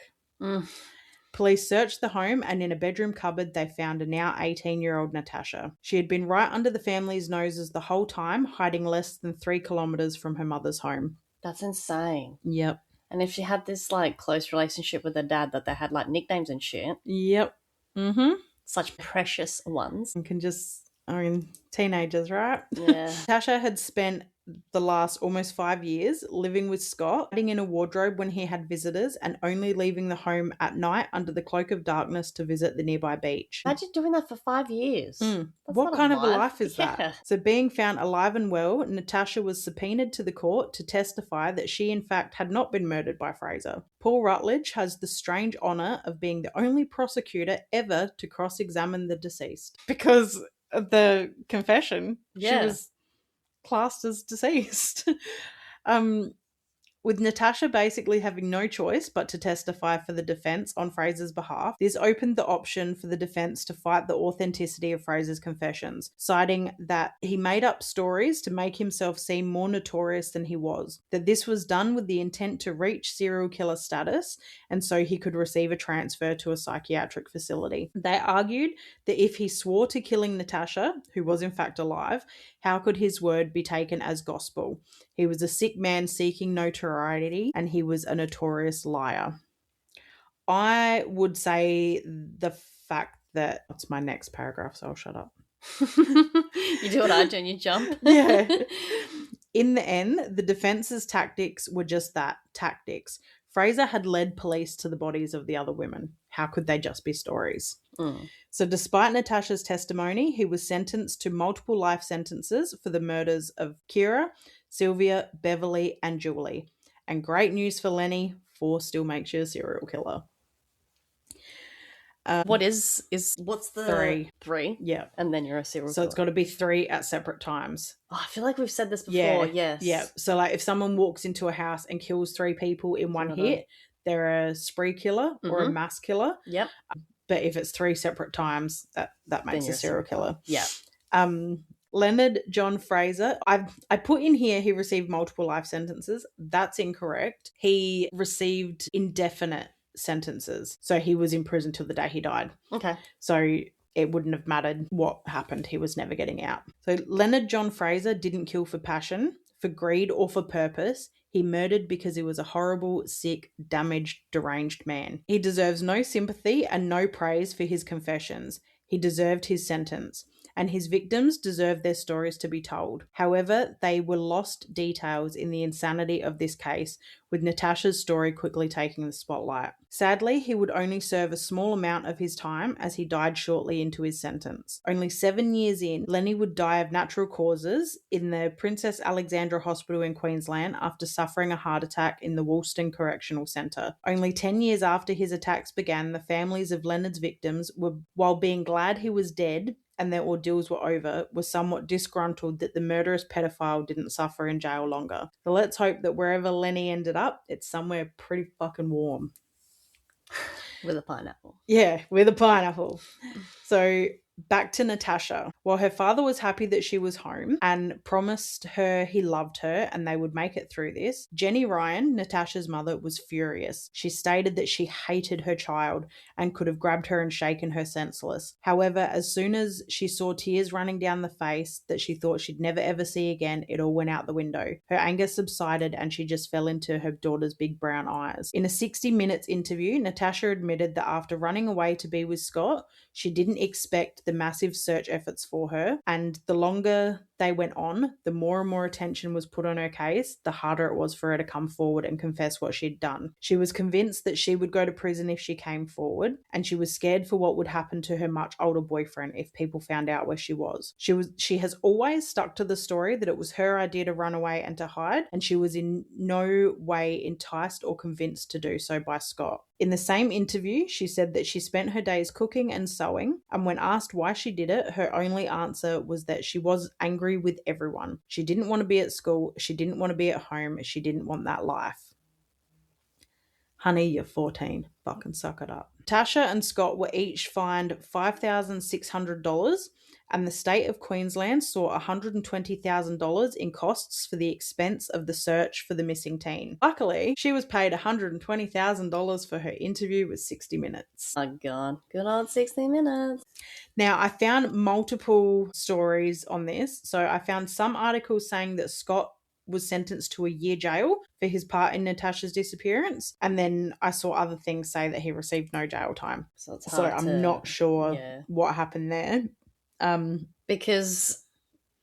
Police searched the home, and in a bedroom cupboard, they found a now 18-year-old Natasha. She had been right under the family's noses the whole time, hiding less than 3 kilometers from her mother's home. That's insane. Yep. And if she had this, like, close relationship with her dad that they had, like, nicknames and shit. Yep. Mm-hmm. Such precious ones. You can just, teenagers, right? Yeah. Natasha had spent the last almost 5 years living with Scott, hiding in a wardrobe when he had visitors, and only leaving the home at night under the cloak of darkness to visit the nearby beach. Imagine doing that for 5 years. What kind of a life is that? So being found alive and well, Natasha was subpoenaed to the court to testify that she in fact had not been murdered by Fraser. Paul Rutledge has the strange honour of being the only prosecutor ever to cross-examine the deceased. Because of the confession, she was classed as deceased. With Natasha basically having no choice but to testify for the defence on Fraser's behalf, this opened the option for the defence to fight the authenticity of Fraser's confessions, citing that he made up stories to make himself seem more notorious than he was, that this was done with the intent to reach serial killer status, and so he could receive a transfer to a psychiatric facility. They argued that if he swore to killing Natasha, who was in fact alive, how could his word be taken as gospel? He was a sick man seeking notoriety, and he was a notorious liar. I would say the fact that... That's my next paragraph, so I'll shut up. You do what I do and you jump. Yeah. In the end, the defence's tactics were just that, tactics. Fraser had led police to the bodies of the other women. How could they just be stories? So despite Natasha's testimony, he was sentenced to multiple life sentences for the murders of Kira, Sylvia, Beverly, and Julie. And great news for Lenny, 4 still makes you a serial killer. What's the 3? Yeah. And then you're a serial killer. So it's got to be 3 at separate times. Oh, I feel like we've said this before, yes. Yeah. So like if someone walks into a house and kills 3 people in one hit, they're a spree killer or a mass killer. Yep. But if it's 3 separate times, that makes a serial killer. Yeah. Leonard John Fraser, I put in here he received multiple life sentences. That's incorrect. He received indefinite sentences. So he was in prison till the day he died. Okay. So it wouldn't have mattered what happened. He was never getting out. So Leonard John Fraser didn't kill for passion, for greed, or for purpose. He murdered because he was a horrible, sick, damaged, deranged man. He deserves no sympathy and no praise for his confessions. He deserved his sentence, and his victims deserve their stories to be told. However, they were lost details in the insanity of this case, with Natasha's story quickly taking the spotlight. Sadly, he would only serve a small amount of his time as he died shortly into his sentence. Only 7 years in, Lenny would die of natural causes in the Princess Alexandra Hospital in Queensland after suffering a heart attack in the Woolston Correctional Centre. Only 10 years after his attacks began, the families of Leonard's victims were, while being glad he was dead and their ordeals were over, were somewhat disgruntled that the murderous pedophile didn't suffer in jail longer. So let's hope that wherever Lenny ended up, it's somewhere pretty fucking warm. With a pineapple. Yeah, with a pineapple. So back to Natasha. While her father was happy that she was home and promised her he loved her and they would make it through this, Jenny Ryan, Natasha's mother, was furious. She stated that she hated her child and could have grabbed her and shaken her senseless. However, as soon as she saw tears running down the face that she thought she'd never ever see again, it all went out the window. Her anger subsided and she just fell into her daughter's big brown eyes. In a 60 Minutes interview, Natasha admitted that after running away to be with Scott, she didn't expect the massive search efforts for her, and the longer they went on, the more and more attention was put on her case, the harder it was for her to come forward and confess what she'd done. She was convinced that she would go to prison if she came forward, and she was scared for what would happen to her much older boyfriend if people found out where she was. She has always stuck to the story that it was her idea to run away and to hide, and she was in no way enticed or convinced to do so by Scott. In the same interview, she said that she spent her days cooking and sewing, and when asked why she did it, her only answer was that she was angry with everyone. She didn't want to be at school, she didn't want to be at home, she didn't want that life. Honey, you're 14. Fucking suck it up. Natasha and Scott were each fined $5,600, and the state of Queensland saw $120,000 in costs for the expense of the search for the missing teen. Luckily, she was paid $120,000 for her interview with 60 Minutes. Oh, God. Good old 60 Minutes. Now, I found multiple stories on this. So I found some articles saying that Scott was sentenced to a year jail for his part in Natasha's disappearance. And then I saw other things say that he received no jail time. So it's hard I'm not sure what happened there. Because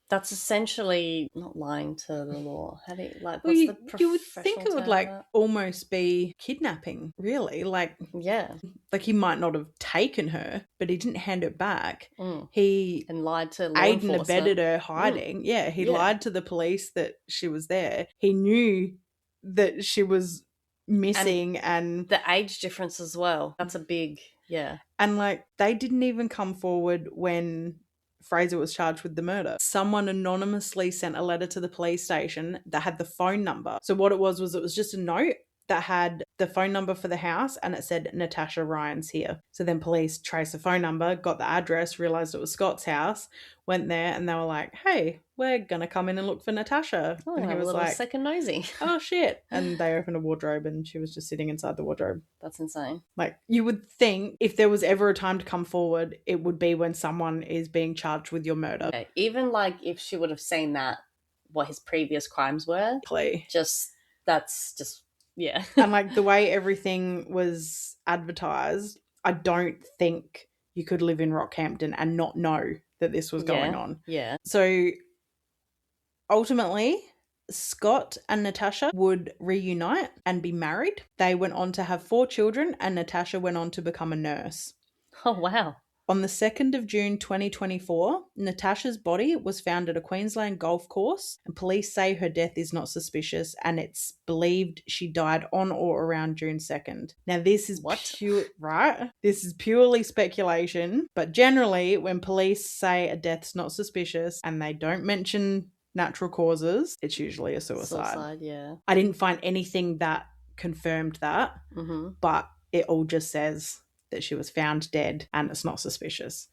that's essentially not lying to the law. How do you, like, well, what's you would think it would like almost be kidnapping, really. Like, yeah, like he might not have taken her, but he didn't hand it back. He and lied to law aided and enforcement. abetted her hiding. Yeah, he lied to the police that she was there. He knew that she was missing, and the age difference as well. That's a big And like they didn't even come forward when Fraser was charged with the murder. Someone anonymously sent a letter to the police station that had the phone number. So what it was it was just a note that had the phone number for the house, and it said Natasha Ryan's here. So then police traced the phone number, got the address, realised it was Scott's house, went there, and they were like, hey, we're going to come in and look for Natasha. Oh, and he was like, second nosy. Oh, shit. And they opened a wardrobe and she was just sitting inside the wardrobe. That's insane. Like, you would think if there was ever a time to come forward, it would be when someone is being charged with your murder. Okay. Even like if she would have seen that, what his previous crimes were, that's just yeah. And like the way everything was advertised, I don't think you could live in Rockhampton and not know that this was going on. Yeah. So ultimately, Scott and Natasha would reunite and be married. They went on to have 4 children, and Natasha went on to become a nurse. Oh, wow. On the 2nd of June 2024, Natasha's body was found at a Queensland golf course, and police say her death is not suspicious, and it's believed she died on or around June 2nd. Now, this is right? This is purely speculation, but generally, when police say a death's not suspicious and they don't mention natural causes, it's usually a suicide. Yeah. I didn't find anything that confirmed that, but it all just says that she was found dead and it's not suspicious.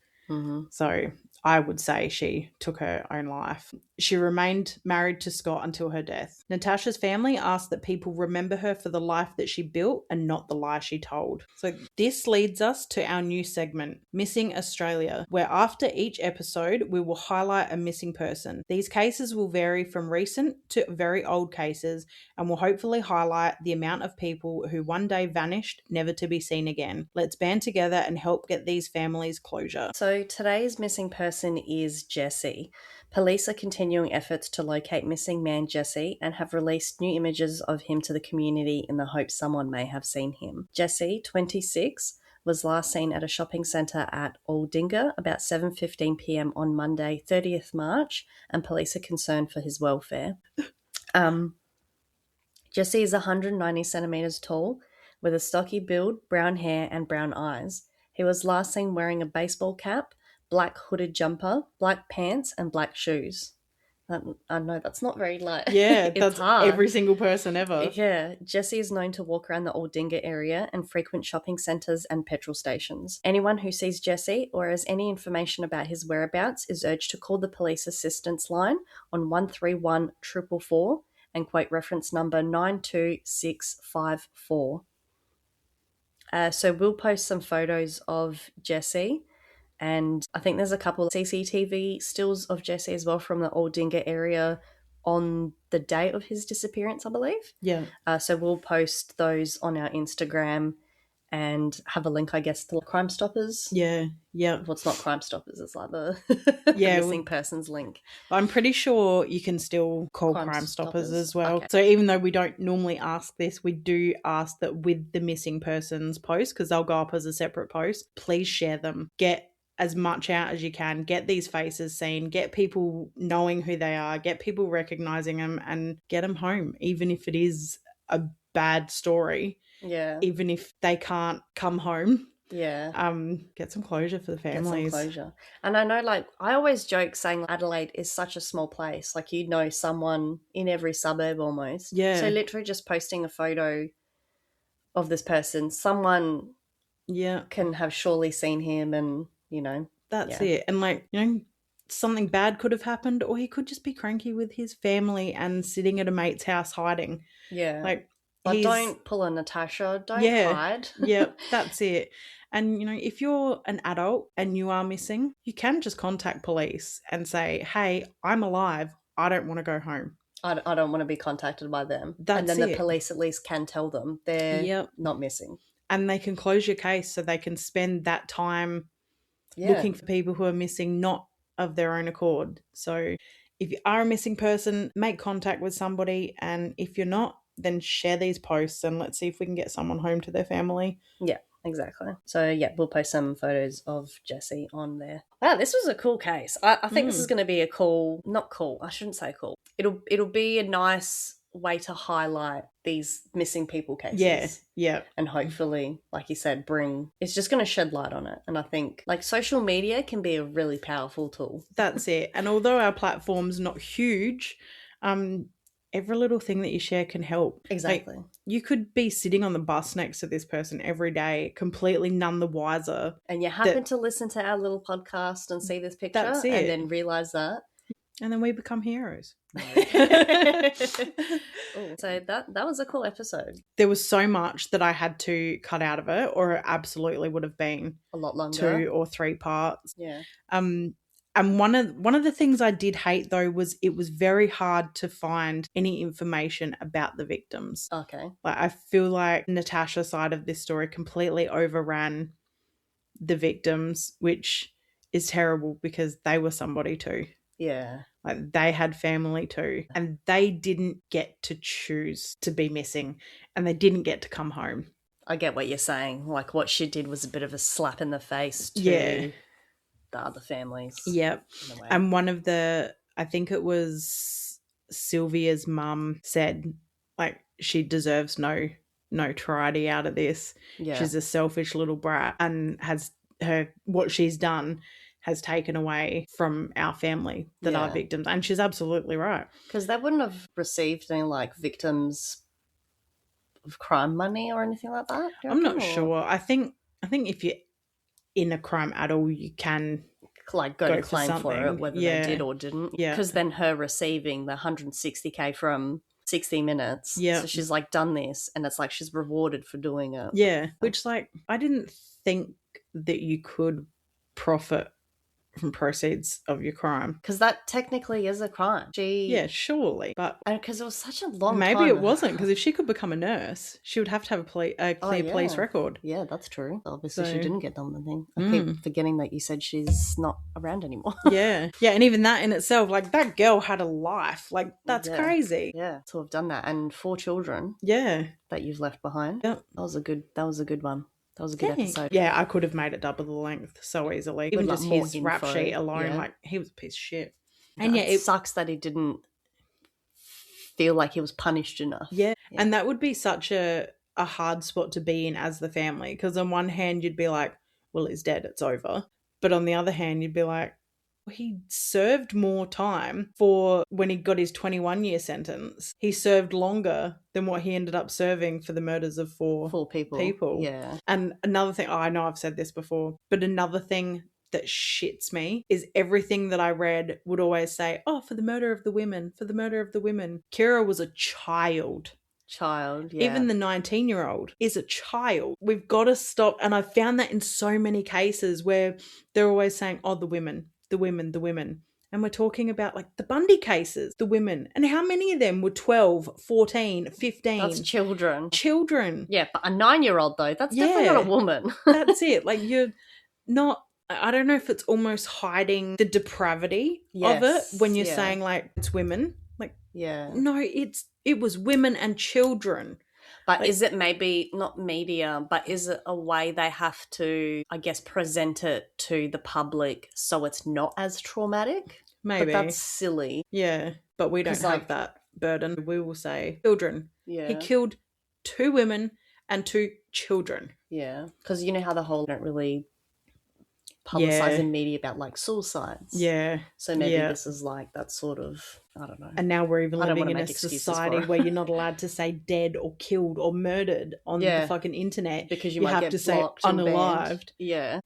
So I would say she took her own life. She remained married to Scott until her death. Natasha's family asked that people remember her for the life that she built and not the lie she told. So this leads us to our new segment, Missing Australia, where after each episode we will highlight a missing person. These cases will vary from recent to very old cases and will hopefully highlight the amount of people who one day vanished, never to be seen again. Let's band together and help get these families closure. So today's missing person is Jesse. Police are continuing efforts to locate missing man Jesse and have released new images of him to the community in the hope someone may have seen him. Jesse, 26, was last seen at a shopping centre at Aldinga about 7:15 p.m. on Monday, 30th March, and police are concerned for his welfare. Jesse is 190 centimetres tall, with a stocky build, brown hair and brown eyes. He was last seen wearing a baseball cap, black hooded jumper, black pants and black shoes. I know that's not very light. Yeah, that's hard. Every single person ever. Yeah, Jesse is known to walk around the Aldinga area and frequent shopping centres and petrol stations. Anyone who sees Jesse or has any information about his whereabouts is urged to call the police assistance line on 131 444 and quote reference number 92654. So we'll post some photos of Jesse. And I think there's a couple of CCTV stills of Jesse as well from the Aldinga area on the day of his disappearance, I believe. Yeah. So we'll post those on our Instagram and have a link, I guess, to Crime Stoppers. Yeah, yeah. Well, it's not Crime Stoppers, it's like the, missing persons link. I'm pretty sure you can still call Crime Stoppers as well. Okay. So even though we don't normally ask this, we do ask that with the missing persons post, because they'll go up as a separate post, please share them. Get as much out as you can, get these faces seen, get people knowing who they are, get people recognising them and get them home, even if it is a bad story. Yeah. Even if they can't come home. Yeah. Get some closure for the families. Get some closure. And I know, like, I always joke saying Adelaide is such a small place. Like, you know someone in every suburb almost. Yeah. So literally just posting a photo of this person, someone Yeah. can have surely seen him and, That's yeah. it. And like, something bad could have happened, or he could just be cranky with his family and sitting at a mate's house hiding. Yeah. Like, But don't pull a Natasha. Don't hide. Yeah, that's it. And, if you're an adult and you are missing, you can just contact police and say, hey, I'm alive. I don't want to go home. I don't want to be contacted by them. That's and then it. the police at least can tell them they're not missing. And they can close your case so they can spend that time looking for people who are missing, not of their own accord. So if you are a missing person, make contact with somebody. And if you're not, then share these posts and let's see if we can get someone home to their family. Yeah, exactly. So yeah, we'll post some photos of Jessie on there. Wow, this was a cool case. I think this is going to be not cool. I shouldn't say cool. It'll be a nice way to highlight these missing people cases. Yeah. And hopefully, like you said, it's just going to shed light on it. And I think like social media can be a really powerful tool. That's it. And although our platform's not huge, every little thing that you share can help. Exactly. Like, you could be sitting on the bus next to this person every day, completely none the wiser. And you happen to listen to our little podcast and see this picture and then realise that. And then we become heroes. So that was a cool episode. There was so much that I had to cut out of it, or it absolutely would have been a lot longer, 2 or 3 parts. Yeah. And one of the things I did hate, though, was it was very hard to find any information about the victims. Okay. Like, I feel like Natasha's side of this story completely overran the victims, which is terrible because they were somebody too. Yeah. Like, they had family too. And they didn't get to choose to be missing. And they didn't get to come home. I get what you're saying. Like, what she did was a bit of a slap in the face to the other families. Yep. And one of I think it was Sylvia's mum said, like, she deserves no notoriety out of this. Yeah. She's a selfish little brat and what she's done has taken away from our family that are victims. And she's absolutely right. Because they wouldn't have received any, like, victims of crime money or anything like that? I'm not sure. I think if you're in a crime addle, you can like go to claim for it, whether they did or didn't. Yeah. Because then her receiving the $160K from 60 Minutes. Yeah. So she's like done this and it's like she's rewarded for doing it. Yeah. Which, like, I didn't think that you could profit from proceeds of your crime. Because that technically is a crime. Yeah, surely. But because it was such a long time. Maybe it wasn't, because if she could become a nurse, she would have to have a clear police record. Yeah, that's true. Obviously, she didn't get done the thing. I keep forgetting that you said she's not around anymore. Yeah. Yeah, and even that in itself, like, that girl had a life. Like, that's crazy. Yeah, to have done that. And 4 children. Yeah. That you've left behind. Yep. That was a good one. That was a good episode. Yeah, I could have made it double the length so easily. Even just his rap sheet alone, like, he was a piece of shit. And it sucks that he didn't feel like he was punished enough. Yeah. And that would be such a hard spot to be in as the family, because on one hand you'd be like, well, he's dead, it's over. But on the other hand, you'd be like, he served more time for when he got his 21-year sentence. He served longer than what he ended up serving for the murders of 4 people. Yeah. And another thing, I know I've said this before, but another thing that shits me is everything that I read would always say, oh, for the murder of the women, for the murder of the women. Kira was a child. Yeah. Even the 19-year-old is a child. We've got to stop. And I've found that in so many cases where they're always saying, oh, the women. And we're talking about, like, the Bundy cases, the women. And how many of them were 12, 14, 15? That's children. Yeah, but a 9-year-old, though, that's definitely not a woman. That's it. Like, you're not... I don't know if it's almost hiding the depravity of it when you're saying, like, it's women. Like, no, it was women and children. But like, is it maybe not media, but is it a way they have to, I guess, present it to the public so it's not as traumatic? Maybe. But that's silly. Yeah, but we don't have that burden. We will say children. Yeah. He killed 2 women and 2 children. Yeah, because you know how the whole don't really publicising media about like suicides. Yeah. So maybe this is like that sort of, I don't know. And now we're even I don't living wanna in a make excuses society for it. where you're not allowed to say dead or killed or murdered on the fucking internet. Because you might have get to say blocked and unalived. banned. Yeah.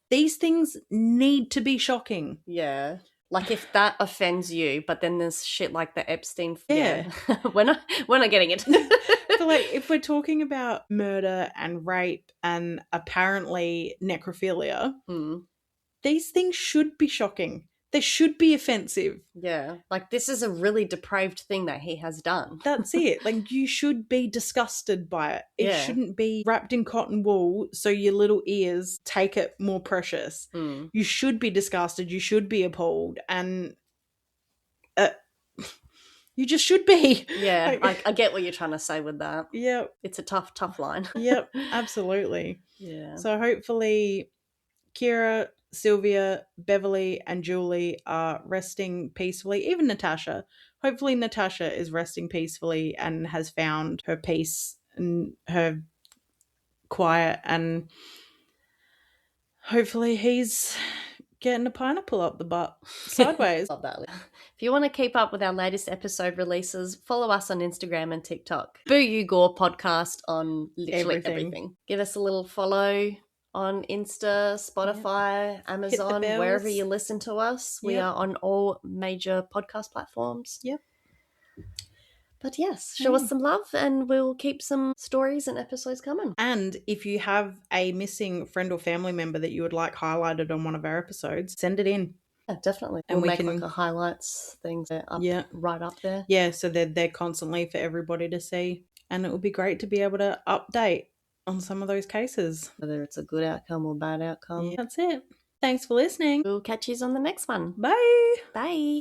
These things need to be shocking. Yeah. Like if that offends you, but then there's shit like the Epstein. Yeah. we're not getting into it. So like if we're talking about murder and rape and apparently necrophilia, these things should be shocking. They should be offensive. Yeah. Like this is a really depraved thing that he has done. That's it. Like you should be disgusted by it. It shouldn't be wrapped in cotton wool so your little ears take it more precious. You should be disgusted. You should be appalled. And you just should be. Yeah, I get what you're trying to say with that. Yep. It's a tough line. Yep, absolutely. Yeah. So hopefully Kira, Sylvia, Beverly, and Julie are resting peacefully. Even Natasha. Hopefully Natasha is resting peacefully and has found her peace and her quiet, and hopefully he's getting a pineapple up the butt sideways. Love that. If you want to keep up with our latest episode releases, follow us on Instagram and TikTok. Boo You Gore podcast on literally everything. Give us a little follow on Insta, Spotify, Amazon, wherever you listen to us. We are on all major podcast platforms. Yep. But yes, show us some love and we'll keep some stories and episodes coming. And if you have a missing friend or family member that you would like highlighted on one of our episodes, send it in. Yeah, definitely. And we'll make like a highlights things right up there. Yeah, so they're constantly for everybody to see. And it would be great to be able to update on some of those cases. Whether it's a good outcome or bad outcome. Yeah, that's it. Thanks for listening. We'll catch you on the next one. Bye. Bye.